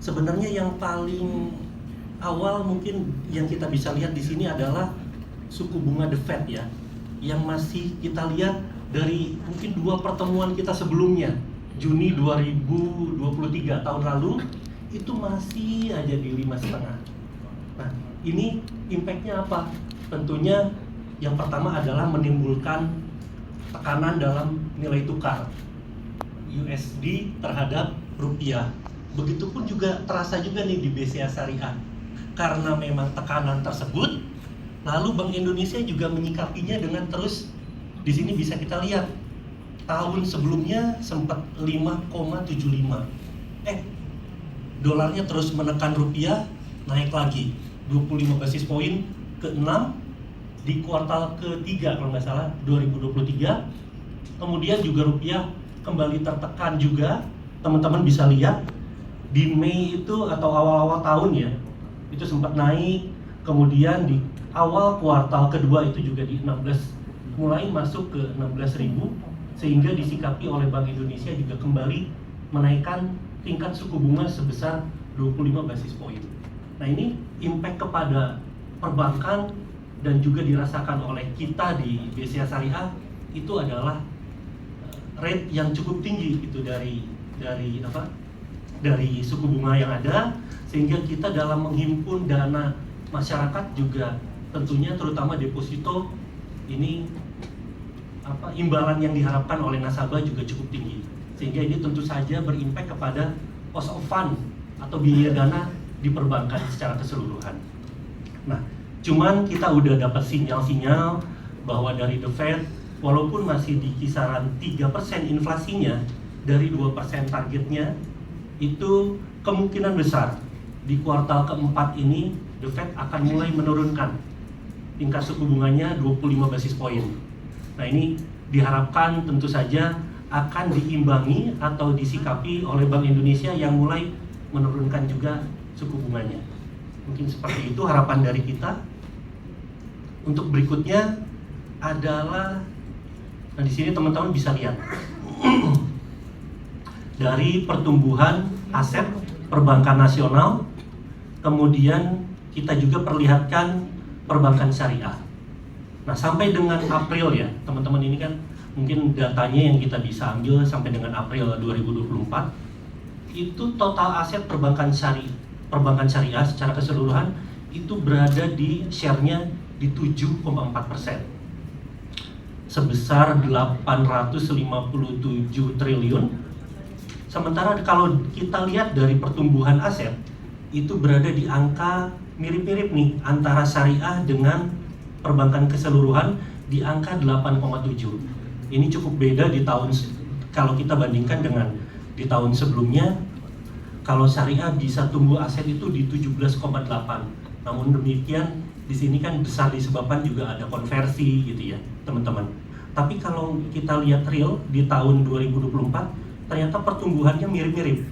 Sebenarnya yang paling awal mungkin yang kita bisa lihat di sini adalah suku bunga The Fed ya, yang masih kita lihat dari mungkin dua pertemuan kita sebelumnya, Juni 2023 tahun lalu, itu masih aja di 5,5. Nah, ini impact-nya apa? Tentunya yang pertama adalah menimbulkan tekanan dalam nilai tukar USD terhadap rupiah. Begitupun juga terasa juga nih di BCA Syariah. Karena memang tekanan tersebut, lalu Bank Indonesia juga menyikapinya dengan terus. Di sini bisa kita lihat tahun sebelumnya sempat 5,75. Dolarnya terus menekan rupiah, naik lagi 25 basis poin ke 6 di kuartal ketiga kalau nggak salah 2023. Kemudian juga rupiah kembali tertekan juga. Teman-teman bisa lihat di Mei itu atau awal-awal tahun ya, itu sempat naik. Kemudian di awal kuartal kedua itu juga di 16, mulai masuk ke 16.000, sehingga disikapi oleh Bank Indonesia juga kembali menaikkan tingkat suku bunga sebesar 25 basis poin. Nah, ini impact kepada perbankan dan juga dirasakan oleh kita di BCA Syariah itu adalah rate yang cukup tinggi itu dari suku bunga yang ada, sehingga kita dalam menghimpun dana masyarakat juga tentunya terutama deposito ini imbalan yang diharapkan oleh nasabah juga cukup tinggi, sehingga ini tentu saja berimpact kepada cost of fund atau biaya dana di perbankan secara keseluruhan. Nah, cuman kita udah dapat sinyal-sinyal bahwa dari The Fed walaupun masih di kisaran 3% inflasinya dari 2% targetnya, itu kemungkinan besar di kuartal keempat ini The Fed akan mulai menurunkan tingkat suku bunganya 25 basis poin. Nah, ini diharapkan tentu saja akan diimbangi atau disikapi oleh Bank Indonesia yang mulai menurunkan juga suku bunganya. Mungkin seperti itu harapan dari kita. Untuk berikutnya adalah, nah di sini teman-teman bisa lihat dari pertumbuhan aset perbankan nasional, kemudian kita juga perlihatkan perbankan syariah. Nah, sampai dengan April ya, teman-teman, ini kan mungkin datanya yang kita bisa ambil sampai dengan April 2024, itu total aset perbankan syariah secara keseluruhan itu berada di share-nya di 7,4%, sebesar 857 triliun. Sementara kalau kita lihat dari pertumbuhan aset itu berada di angka mirip-mirip nih antara syariah dengan perbankan keseluruhan di angka 8,7. Ini cukup beda di tahun, kalau kita bandingkan dengan di tahun sebelumnya. Kalau syariah bisa tumbuh aset itu di 17,8. Namun demikian di sini kan besar disebabkan juga ada konversi gitu ya, teman-teman. Tapi kalau kita lihat real di tahun 2024, ternyata pertumbuhannya mirip-mirip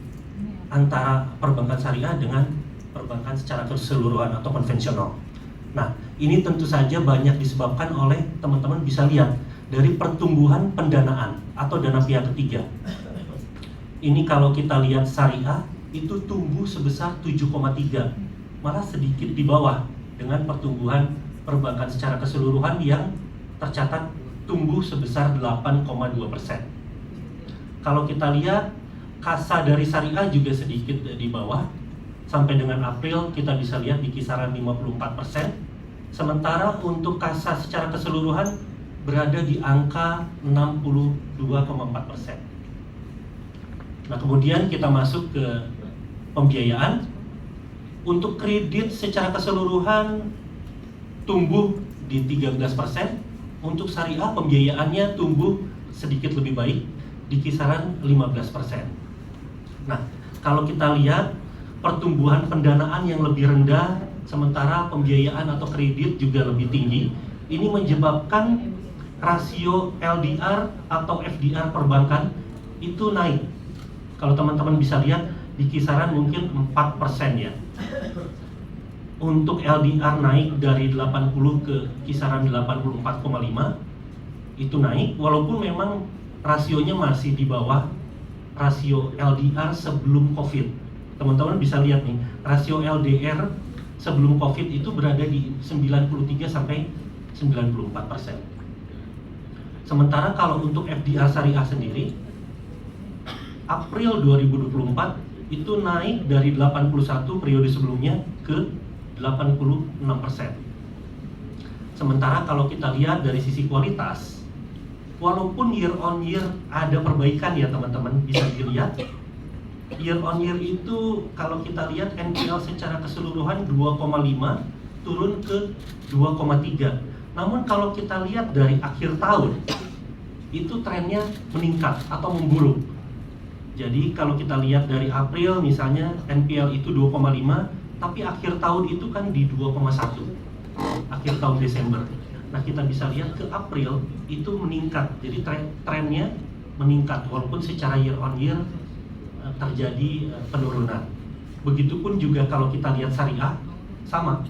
antara perbankan syariah dengan perbankan secara keseluruhan atau konvensional. Nah, ini tentu saja banyak disebabkan oleh, teman-teman bisa lihat dari pertumbuhan pendanaan atau dana pihak ketiga. Ini kalau kita lihat syariah itu tumbuh sebesar 7,3, malah sedikit di bawah dengan pertumbuhan perbankan secara keseluruhan yang tercatat tumbuh sebesar 8,2%. Kalau kita lihat kasa dari syariah juga sedikit di bawah. Sampai dengan April kita bisa lihat di kisaran 54%. Sementara untuk kasa secara keseluruhan berada di angka 62,4%. Nah, kemudian kita masuk ke pembiayaan. Untuk kredit secara keseluruhan tumbuh di 13%. Untuk syariah pembiayaannya tumbuh sedikit lebih baik di kisaran 15%. Nah, kalau kita lihat pertumbuhan pendanaan yang lebih rendah, sementara pembiayaan atau kredit juga lebih tinggi, ini menyebabkan rasio LDR atau FDR perbankan itu naik. Kalau teman-teman bisa lihat di kisaran mungkin 4% ya. Untuk LDR naik dari 80 ke kisaran 84,5, itu naik walaupun memang rasionya masih di bawah rasio LDR sebelum COVID. Teman-teman bisa lihat nih, rasio LDR sebelum COVID itu berada di 93 sampai 94%. Sementara kalau untuk FDR syariah sendiri, April 2024 itu naik dari 81 periode sebelumnya ke 86%. Sementara kalau kita lihat dari sisi kualitas, walaupun year on year ada perbaikan ya teman-teman, bisa dilihat year on year itu kalau kita lihat NPL secara keseluruhan 2,5 turun ke 2,3. Namun kalau kita lihat dari akhir tahun itu trennya meningkat atau memburuk. Jadi kalau kita lihat dari April misalnya NPL itu 2,5, tapi akhir tahun itu kan di 2,1. Akhir tahun Desember. Nah, kita bisa lihat ke April itu meningkat. Jadi trennya meningkat walaupun secara year on year terjadi penurunan. Begitupun juga kalau kita lihat syariah sama.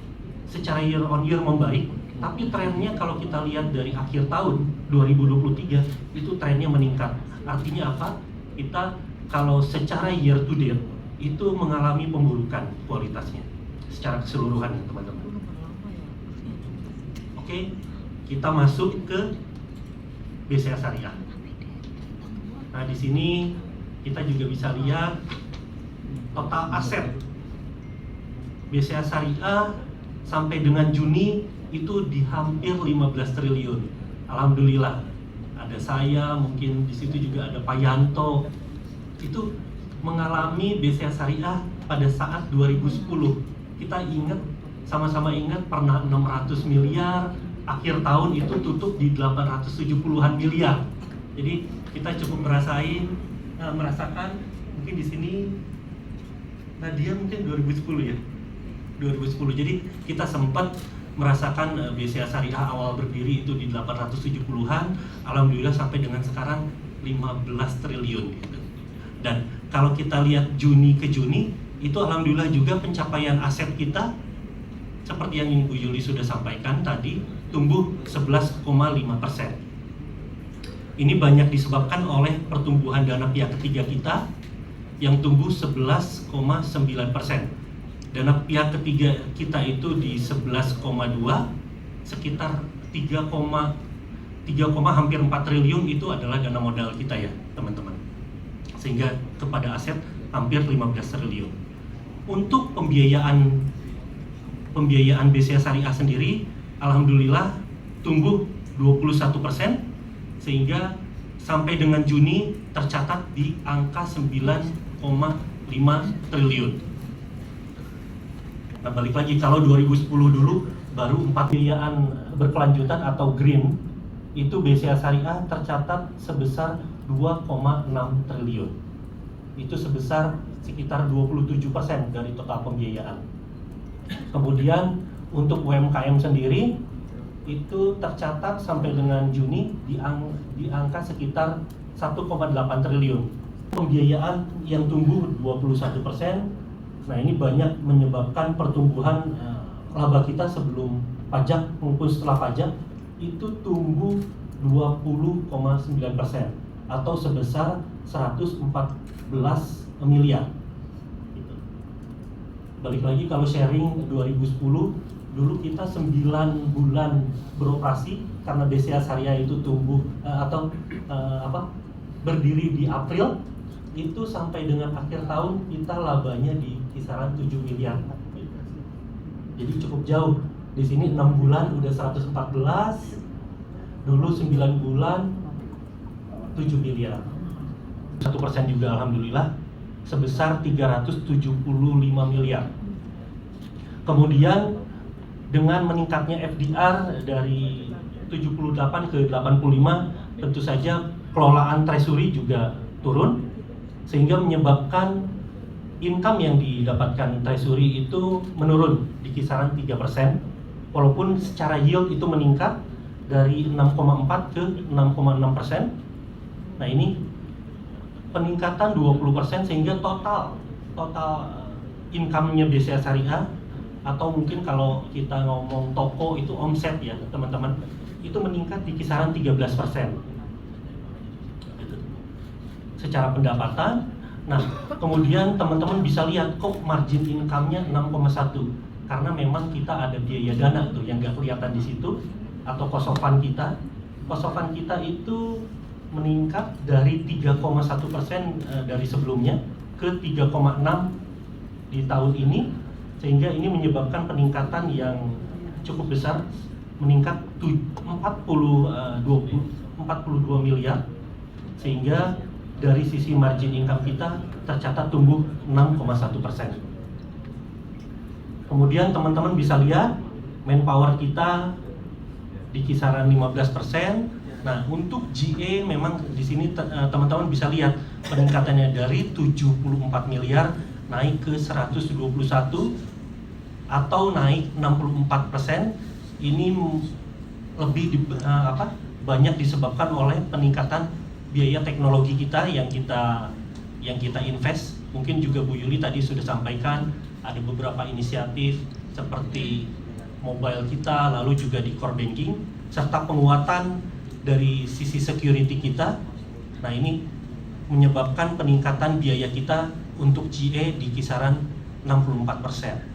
Secara year on year membaik, tapi trennya kalau kita lihat dari akhir tahun 2023 itu trennya meningkat. Artinya apa? Kita kalau secara year to date itu mengalami pemburukan kualitasnya secara keseluruhan ya teman-teman. Oke, kita masuk ke BCA Syariah. Nah, di sini kita juga bisa lihat total aset BCA Syariah sampai dengan Juni itu di hampir 15 triliun. Alhamdulillah. Ada saya, mungkin di situ juga ada Pak Yanto. Itu mengalami BCA Syariah pada saat 2010. Kita ingat, sama-sama ingat pernah 600 miliar, akhir tahun itu tutup di 870-an miliar. Jadi kita cukup merasakan mungkin di sini Nadia mungkin 2010 ya. 2010. Jadi kita sempat merasakan BCA Syariah awal berdiri itu di 870-an, alhamdulillah sampai dengan sekarang 15 triliun gitu. Dan kalau kita lihat Juni ke Juni itu alhamdulillah juga pencapaian aset kita seperti yang Ibu Yuli sudah sampaikan tadi, tumbuh 11,5%. Ini banyak disebabkan oleh pertumbuhan dana pihak ketiga kita yang tumbuh 11,9%. Dana pihak ketiga kita itu di 11,2, sekitar 3, hampir 4 triliun itu adalah dana modal kita ya teman-teman. Sehingga kepada aset hampir 15 triliun. Untuk pembiayaan BCA Syariah sendiri, alhamdulillah tumbuh 21%, sehingga sampai dengan Juni tercatat di angka 9,5 triliun. Nah, balik lagi kalau 2010 dulu baru 4 pembiayaan berkelanjutan atau green, itu BCA Syariah tercatat sebesar 2,6 triliun. Itu sebesar sekitar 27% dari total pembiayaan. Kemudian untuk UMKM sendiri itu tercatat sampai dengan Juni di angka sekitar 1,8 triliun. Pembiayaan yang tumbuh 21%. Nah, ini banyak menyebabkan pertumbuhan laba kita sebelum pajak maupun setelah pajak itu tumbuh 20,9% atau sebesar 114 miliar. Balik lagi kalau sharing 2010 dulu kita 9 bulan beroperasi karena BCA Syariah itu tumbuh berdiri di April, itu sampai dengan akhir tahun kita labanya di kisaran 7 miliar. Jadi cukup jauh. Di sini 6 bulan udah 114, dulu 9 bulan 7 miliar. 1% juga alhamdulillah sebesar 375 miliar. Kemudian dengan meningkatnya FDR dari 78 ke 85, tentu saja kelolaan treasury juga turun, sehingga menyebabkan income yang didapatkan treasury itu menurun di kisaran 3%, walaupun secara yield itu meningkat dari 6,4 ke 6,6%. Nah, ini peningkatan 20%, sehingga total income-nya BCA Syariah, atau mungkin kalau kita ngomong toko itu omset ya teman-teman, itu meningkat di kisaran 13%. Secara pendapatan Nah, kemudian teman-teman bisa lihat kok margin income-nya 6,1, karena memang kita ada biaya dana tuh yang nggak kelihatan di situ, atau cost of fund kita. Cost of fund kita itu meningkat dari 3,1% dari sebelumnya ke 3,6 di tahun ini, sehingga ini menyebabkan peningkatan yang cukup besar, meningkat 42 miliar, sehingga dari sisi margin income kita tercatat tumbuh 6,1%. Kemudian teman-teman bisa lihat manpower kita di kisaran 15%. Nah, untuk GA memang di sini teman-teman bisa lihat peningkatannya dari 74 miliar naik ke 121 atau naik 64%. Ini lebih banyak disebabkan oleh peningkatan biaya teknologi kita yang kita invest. Mungkin juga Bu Yuli tadi sudah sampaikan ada beberapa inisiatif seperti mobile kita, lalu juga di core banking, serta penguatan dari sisi security kita. Nah, ini menyebabkan peningkatan biaya kita untuk GA di kisaran 64%.